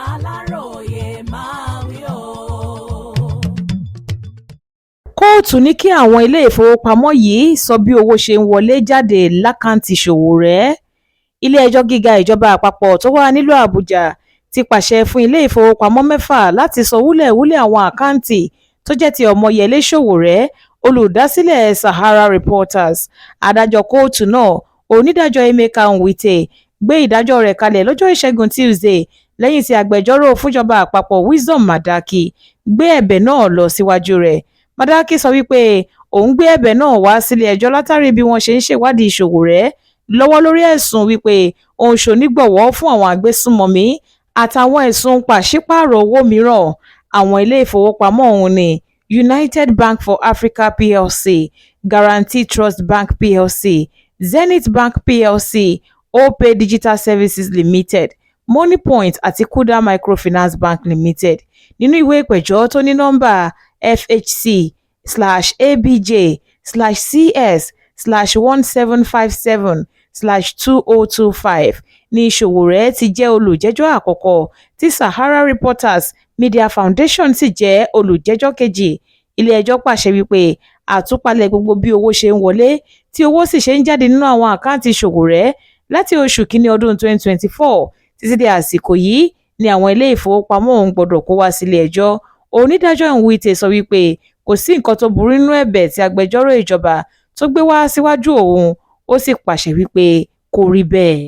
Aláròyé máa wí o. Kóòtù ní kí àwọn ilé ìfowópamọ́ yìí sọ bí owó ṣe ń wọlé jáde lákàǹtì Sowore. Ilé-ẹjọ́ gíga ìjọba àpapọ̀ tó wà nílùú Àbújá ti pàṣẹ fún ilé ìfowópamọ́ 6 láti sọ wúlẹ̀wúlẹ̀ àwọn àkáǹtì tó jẹ́ ti Ọmọyẹlé Sowore, olùdásílẹ̀ Sahara Reporters. Adájọ́ kóòtù náà, onídàájọ́ Emeka Nwite, gbé ìdájọ́ rẹ̀ kalẹ̀ lọ́jọ́ Ìṣẹ́gun Tuesday lẹ́yìn tí agbẹjọ́rò fúnjọba àpapọ̀ Wisdom Madaki gbé ẹ̀bẹ̀ náà lọ síwájú rẹ̀. Madaki sọ wípé òun gbé ẹ̀bẹ̀ náà wá sílé ẹjọ́ látàrí bí wọ́n ṣe ń ṣèwádìí Sowore lọ́wọ́ lórí ẹ̀sùn wípé ó ń ṣonígbọ̀wọ́ fún àwọn agbésùnmọ̀mí àtàwọn ẹ̀sùn pàṣípààrọ̀ owó mìíràn. Àwọn ilé ìfowópamọ́ ọ̀hún ni United Bank for Africa PLC, Guaranty Trust Bank PLC, Zenith Bank PLC, Opay Digital Services Limited, Moniepoint àti Kuda Microfinance Bank Limited. Nínú ìwé ìpẹ̀jọ́ tó ní nọ́mbà FHC/ABJ/CS/1757/2025 ní Sowore ti jẹ́ olùjẹ́jọ́ àkọ́kọ́ tí Sahara Reporters Media Foundation sì jẹ́ olùjẹ́jọ́ kejì. Ilé-ẹjọ́ pàṣẹ wípé àtúpalẹ̀ gbogbo bí owó ṣe ń wọlé tí owó sì ṣe ń jáde nínú àwọn àkáǹtì Sowore láti oṣù kínní ọdún 2024 títí di àsìkò yìí ni àwọn ilé ìfowópamọ́ ọ̀hún gbọ́dọ̀ kó wá sílé ẹjọ́. Onídàájọ́ Nwite sọ wípé kò sí nǹkan tó burú nínú ẹ̀bẹ̀ tí agbẹjọ́rò ìjọba tó gbé wá síwájú òun, ó sì pàṣẹ wípé kó rí bẹ́ẹ̀.